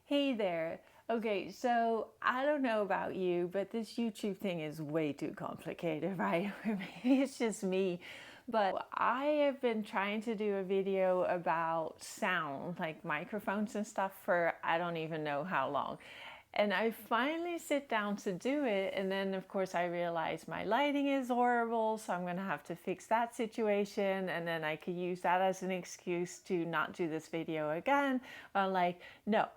Hey there. Okay, so I don't know about you, but this YouTube thing is way too complicated, right? Or maybe it's just me. But I have been trying to do a video about sound, like microphones and stuff, for I don't even know how long. And I finally sit down to do it, and then of course I realize my lighting is horrible, so I'm gonna have to fix that situation, and then I could use that as an excuse to not do this video again. I'm like, no.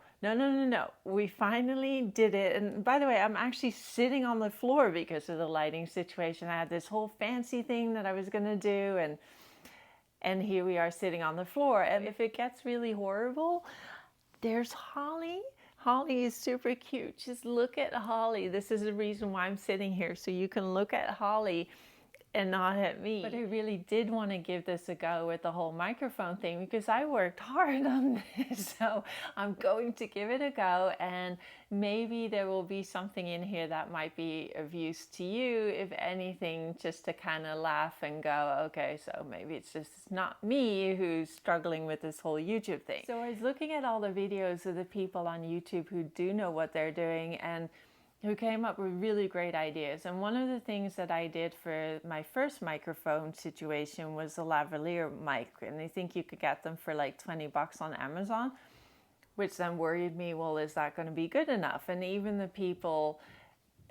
We finally did it. And by the way, I'm actually sitting on the floor because of the lighting situation. I had this whole fancy thing that I was gonna do, and here we are sitting on the floor. And if it gets really horrible, there's Holly. Holly is super cute. Just look at Holly. This is the reason why I'm sitting here, so you can look at Holly and not at me. But I really did want to give this a go with the whole microphone thing because I worked hard on this. So I'm going to give it a go, and maybe there will be something in here that might be of use to you, if anything, just to kind of laugh and go, okay, so maybe it's just not me who's struggling with this whole YouTube thing. So I was looking at all the videos of the people on YouTube who do know what they're doing and who came up with really great ideas. And one of the things that I did for my first microphone situation was a lavalier mic, and I think you could get them for like 20 bucks on Amazon, which then worried me, well, is that going to be good enough? And even the people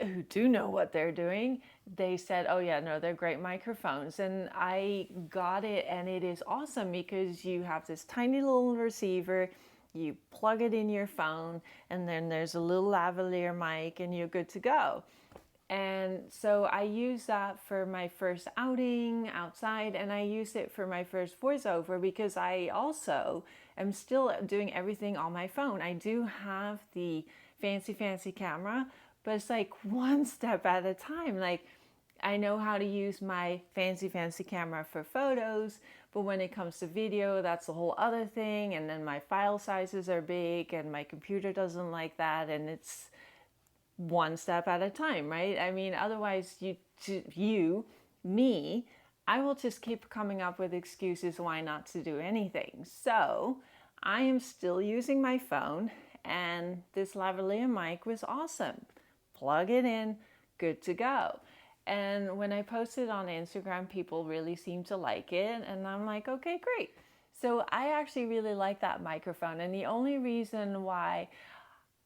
who do know what they're doing, they said, oh yeah, no, they're great microphones. And I got it, and it is awesome because you have this tiny little receiver, you plug it in your phone, and then there's a little lavalier mic, and you're good to go. And so I used that for my first outing outside, and I used it for my first voiceover because I also am still doing everything on my phone. I do have the fancy camera, but it's like one step at a time. Like, I know how to use my fancy camera for photos, but when it comes to video, that's a whole other thing. And then my file sizes are big, and my computer doesn't like that, and it's one step at a time, right? I mean, otherwise me, I will just keep coming up with excuses why not to do anything. So I am still using my phone, and this lavalier mic was awesome. Plug it in, good to go. And when I posted on Instagram, people really seemed to like it. And I'm like, okay, great. So I actually really like that microphone. And the only reason why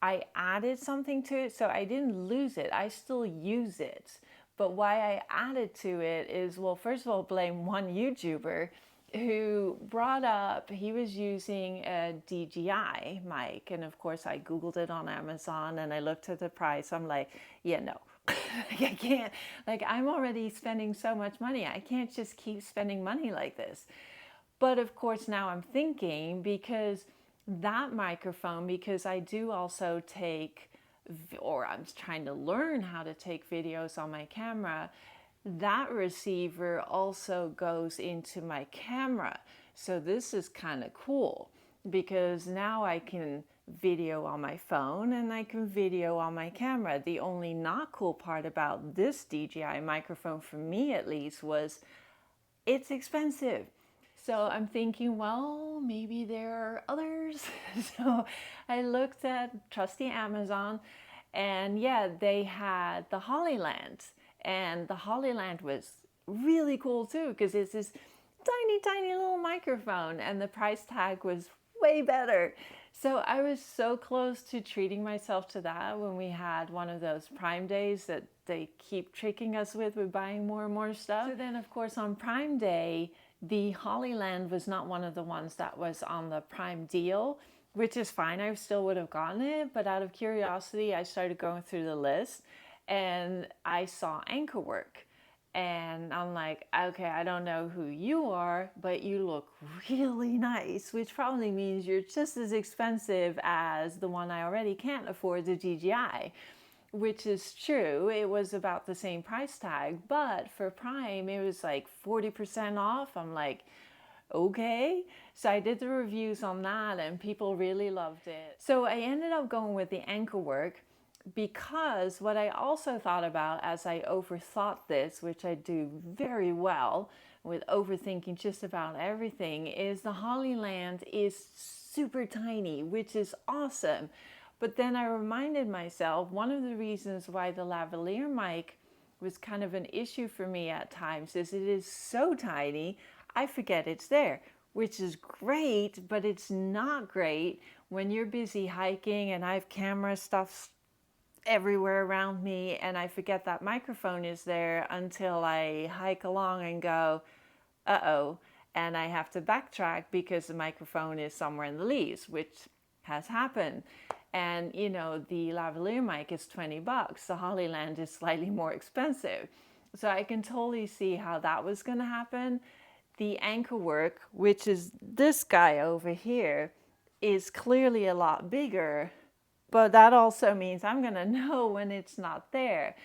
I added something to it, so I didn't lose it, I still use it. But why I added to it is, well, first of all, blame one YouTuber who brought up, he was using a DJI mic. And of course, I Googled it on Amazon and I looked at the price. I'm like, yeah, no. I can't, like, I'm already spending so much money. I can't just keep spending money like this. But of course, now I'm thinking, because that microphone, because I do also take, or I'm trying to learn how to take videos on my camera, that receiver also goes into my camera. So this is kind of cool, because now I can video on my phone and I can video on my camera. The only not cool part about this DJI microphone, for me at least, was it's expensive. So I'm thinking, well, maybe there are others. So I looked at trusty Amazon, and yeah, they had the Hollyland, and the Hollyland was really cool too, because it's this tiny little microphone, and the price tag was way better. So I was so close to treating myself to that when we had one of those Prime days that they keep tricking us with buying more and more stuff. So then, of course, on Prime Day, the Hollyland was not one of the ones that was on the Prime deal, which is fine. I still would have gotten it, but out of curiosity, I started going through the list, and I saw AnkerWork. And I'm like, okay, I don't know who you are, but you look really nice, which probably means you're just as expensive as the one I already can't afford, the DJI, which is true. It was about the same price tag, but for Prime, it was like 40% off. I'm like, okay. So I did the reviews on that, and people really loved it. So I ended up going with the AnkerWork, because what I also thought about as I overthought this, which I do very well with overthinking just about everything, is the Hollyland is super tiny, which is awesome. But then I reminded myself, one of the reasons why the lavalier mic was kind of an issue for me at times is it is so tiny, I forget it's there, which is great, but it's not great when you're busy hiking and I have camera stuff everywhere around me and I forget that microphone is there until I hike along and go, uh-oh, and I have to backtrack because the microphone is somewhere in the leaves, which has happened. And you know, the lavalier mic is $20. The Hollyland is slightly more expensive. So I can totally see how that was going to happen. The AnkerWork, which is this guy over here, is clearly a lot bigger, but that also means I'm going to know when it's not there.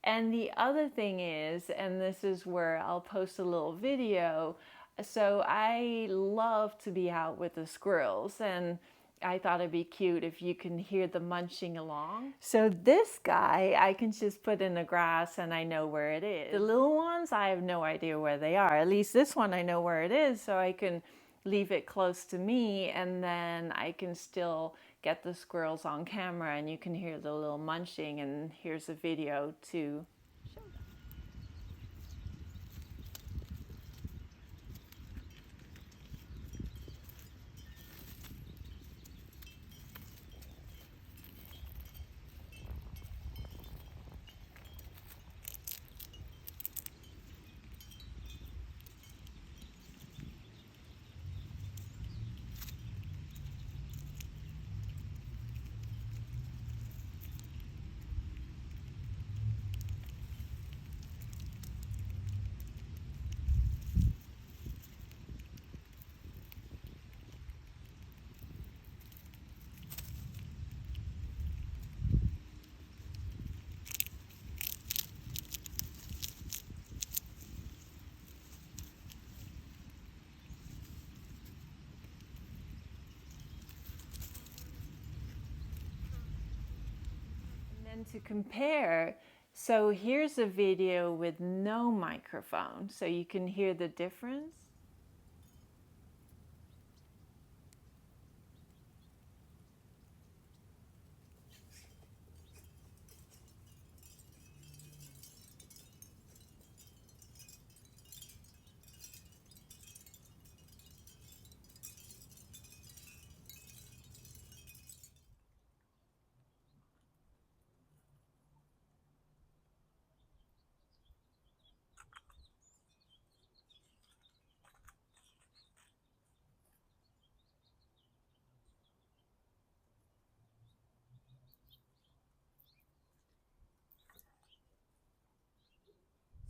And the other thing is, and this is where I'll post a little video, so I love to be out with the squirrels, and I thought it'd be cute if you can hear the munching along. So this guy, I can just put in the grass and I know where it is. The little ones, I have no idea where they are. At least this one, I know where it is, so I can leave it close to me and then I can still get the squirrels on camera and you can hear the little munching, and here's a video to show them. And to compare, so here's a video with no microphone, so you can hear the difference.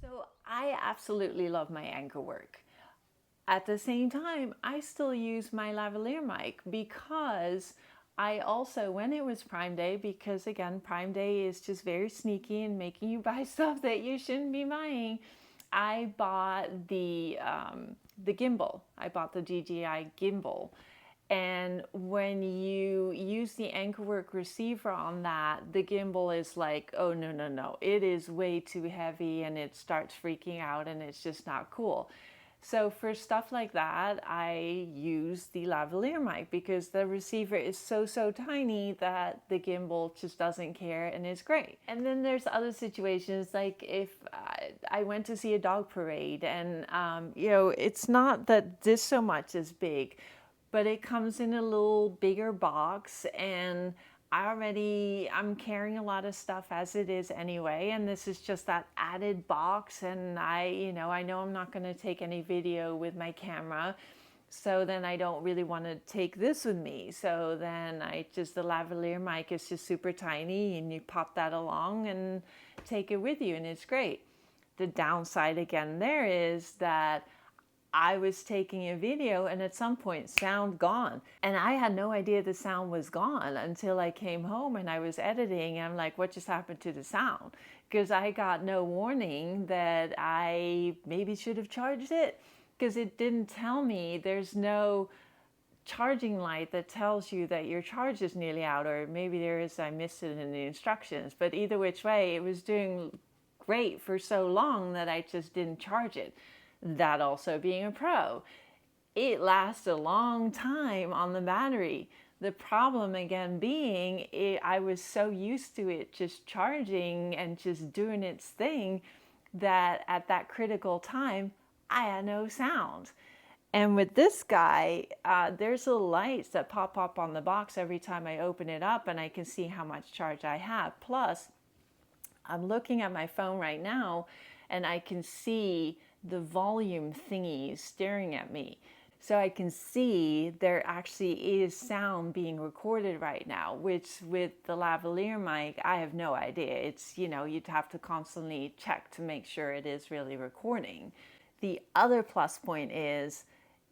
So I absolutely love my AnkerWork. At the same time, I still use my lavalier mic because I also, when it was Prime Day, because again, Prime Day is just very sneaky and making you buy stuff that you shouldn't be buying, I bought the gimbal. I bought the DJI gimbal. And when you use the AnkerWork receiver on that, the gimbal is like, oh, no, no, no. It is way too heavy and it starts freaking out and it's just not cool. So for stuff like that, I use the lavalier mic because the receiver is so tiny that the gimbal just doesn't care and it's great. And then there's other situations, like if I went to see a dog parade and, you know, it's not that this so much is big, but it comes in a little bigger box and I'm carrying a lot of stuff as it is anyway, and this is just that added box, and I know I'm not going to take any video with my camera, so then I don't really want to take this with me. So then the lavalier mic is just super tiny and you pop that along and take it with you and it's great. The downside again there is that I was taking a video and at some point sound gone, and I had no idea the sound was gone until I came home and I was editing and I'm like, what just happened to the sound? Because I got no warning that I maybe should have charged it, because it didn't tell me. There's no charging light that tells you that your charge is nearly out, or maybe there is, I missed it in the instructions, but either which way it was doing great for so long that I just didn't charge it. That also being a pro, it lasts a long time on the battery. The problem again being, I was so used to it just charging and just doing its thing that at that critical time, I had no sound. And with this guy, there's little lights that pop up on the box every time I open it up, and I can see how much charge I have. Plus, I'm looking at my phone right now, and I can see the volume thingy staring at me. So I can see there actually is sound being recorded right now, which with the lavalier mic, I have no idea. It's, you'd have to constantly check to make sure it is really recording. The other plus point is,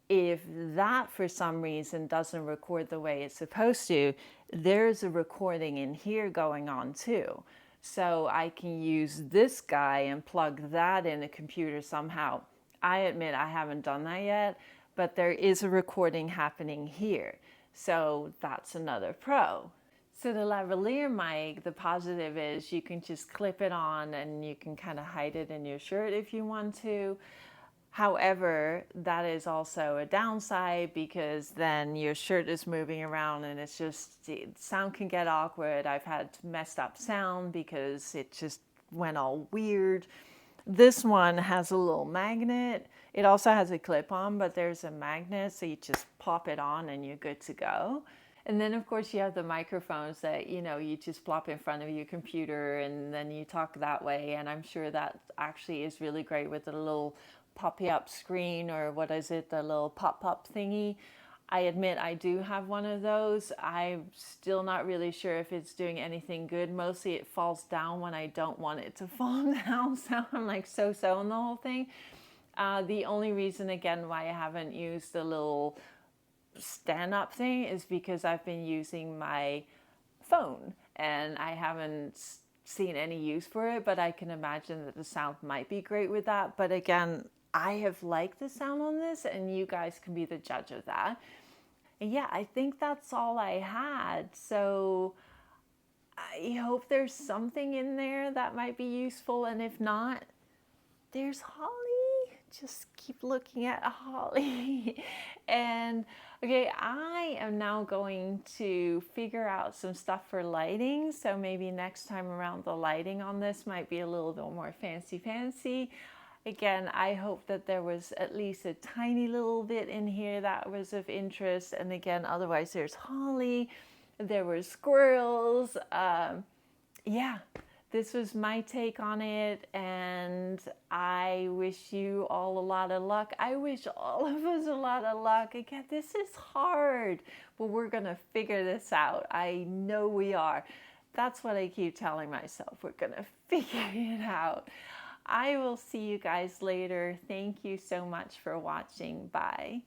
if that for some reason doesn't record the way it's supposed to, there's a recording in here going on too. So I can use this guy and plug that in a computer somehow. I admit I haven't done that yet, but there is a recording happening here. So that's another pro. So the lavalier mic, the positive is you can just clip it on and you can kind of hide it in your shirt if you want to. However, that is also a downside because then your shirt is moving around and it's just, sound can get awkward. I've had messed up sound because it just went all weird. This one has a little magnet. It also has a clip on, but there's a magnet, so you just pop it on and you're good to go. And then of course you have the microphones that, you just plop in front of your computer and then you talk that way. And I'm sure that actually is really great with the little poppy up screen, or what is it, the little pop-up thingy. I admit I do have one of those. I'm still not really sure if it's doing anything good. Mostly it falls down when I don't want it to fall down, so I'm like so-so on the whole thing. The only reason again why I haven't used the little stand-up thing is because I've been using my phone and I haven't seen any use for it, but I can imagine that the sound might be great with that. But again, I have liked the sound on this, and you guys can be the judge of that. And yeah, I think that's all I had. So I hope there's something in there that might be useful. And if not, there's Holly. Just keep looking at Holly. And okay, I am now going to figure out some stuff for lighting. So maybe next time around the lighting on this might be a little bit more fancy. Again, I hope that there was at least a tiny little bit in here that was of interest. And again, otherwise there's Holly, there were squirrels. Yeah, this was my take on it, and I wish you all a lot of luck. I wish all of us a lot of luck. Again, this is hard, but we're gonna figure this out. I know we are. That's what I keep telling myself. We're gonna figure it out. I will see you guys later. Thank you so much for watching. Bye.